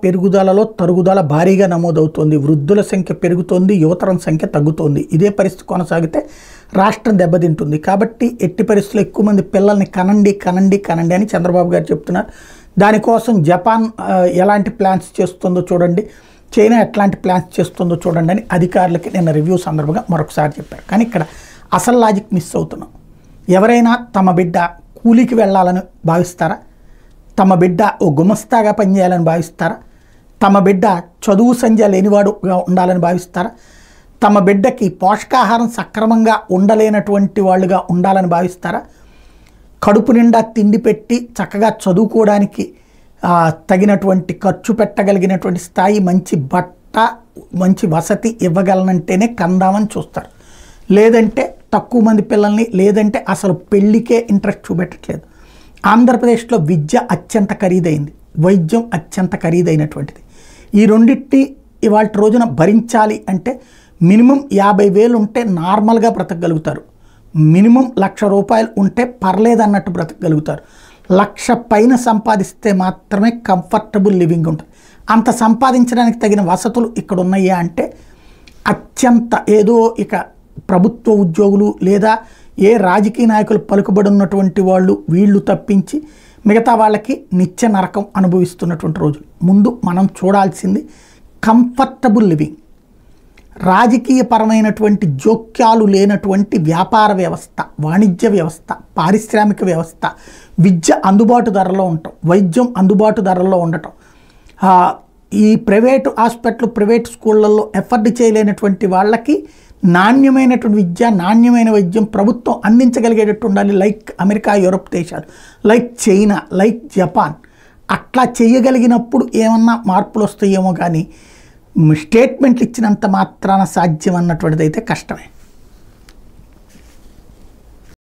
పెరుగుదలలో తరుగుదల భారీగా నమోదవుతోంది. వృద్ధుల సంఖ్య పెరుగుతోంది, యువతరం సంఖ్య తగ్గుతోంది. ఇదే పరిస్థితి కొనసాగితే రాష్ట్రం దెబ్బతింటుంది. కాబట్టి ఎట్టి పరిస్థితుల్లో ఎక్కువ మంది పిల్లల్ని కనండి అని చంద్రబాబు గారు చెప్తున్నారు. దానికోసం జపాన్ ఎలాంటి ప్లాన్స్ చేస్తుందో చూడండి, చైనా ఎట్లాంటి ప్లాన్స్ చేస్తుందో చూడండి అని అధికారులకి నిన్న రివ్యూ సందర్భంగా మరొకసారి చెప్పారు. కానీ ఇక్కడ అసలు లాజిక్ మిస్ అవుతున్నాం. ఎవరైనా తమ బిడ్డ కూలికి వెళ్ళాలని భావిస్తారా? తమ బిడ్డ ఓ గుమస్తాగా పనిచేయాలని భావిస్తారా? తమ బిడ్డ చదువు సంధ్య లేనివాడుగా ఉండాలని భావిస్తారా? తమ బిడ్డకి పోషకాహారం సక్రమంగా ఉండలేనటువంటి వాళ్ళుగా ఉండాలని భావిస్తారా? కడుపు నిండా తిండి పెట్టి చక్కగా చదువుకోవడానికి తగినటువంటి ఖర్చు పెట్టగలిగినటువంటి స్థాయి, మంచి బట్ట, మంచి వసతి ఇవ్వగలనంటేనే కందామని చూస్తారు. లేదంటే తక్కువ మంది పిల్లల్ని, లేదంటే అసలు పెళ్ళికే ఇంట్రెస్ట్ చూపెట్టట్లేదు. ఆంధ్రప్రదేశ్లో విద్య అత్యంత ఖరీదైంది, వైద్యం అత్యంత ఖరీదైనటువంటిది. ఈ రెండింటి ఇవాళ రోజున భరించాలి అంటే మినిమం 50,000 ఉంటే నార్మల్గా బ్రతకగలుగుతారు. మినిమం 1,00,000 రూపాయలు ఉంటే పర్లేదన్నట్టు బ్రతకగలుగుతారు. 1,00,000 పైన సంపాదిస్తే మాత్రమే కంఫర్టబుల్ లివింగ్ ఉంటుంది. అంత సంపాదించడానికి తగిన వసతులు ఇక్కడ ఉన్నాయా అంటే అత్యంత ఏదో ఇక ప్రభుత్వ ఉద్యోగులు లేదా ఏ రాజకీయ నాయకులు పలుకుబడి ఉన్నటువంటి వాళ్ళు వీళ్ళు తప్పించి మిగతా వాళ్ళకి నిత్య నరకం అనుభవిస్తున్నటువంటి రోజులు. ముందు మనం చూడాల్సింది కంఫర్టబుల్ లివింగ్, రాజకీయపరమైనటువంటి జోక్యాలు లేనటువంటి వ్యాపార వ్యవస్థ, వాణిజ్య వ్యవస్థ, పారిశ్రామిక వ్యవస్థ, విద్య అందుబాటు ధరలో ఉండటం, వైద్యం అందుబాటు ధరల్లో ఉండటం, ఈ ప్రైవేటు హాస్పిటల్, ప్రైవేట్ స్కూళ్ళల్లో ఎఫర్డ్ చేయలేనటువంటి వాళ్ళకి నాణ్యమైనటువంటి విద్య, నాణ్యమైన వైద్యం ప్రభుత్వం అందించగలిగేటట్టు ఉండాలి. లైక్ అమెరికా, యూరోప్ దేశాలు, లైక్ చైనా, లైక్ జపాన్. అట్లా చేయగలిగినప్పుడు ఏమన్నా మార్పులు వస్తాయేమో కానీ స్టేట్మెంట్లు ఇచ్చినంత మాత్రాన సాధ్యం అన్నటువంటిది అయితే కష్టమే.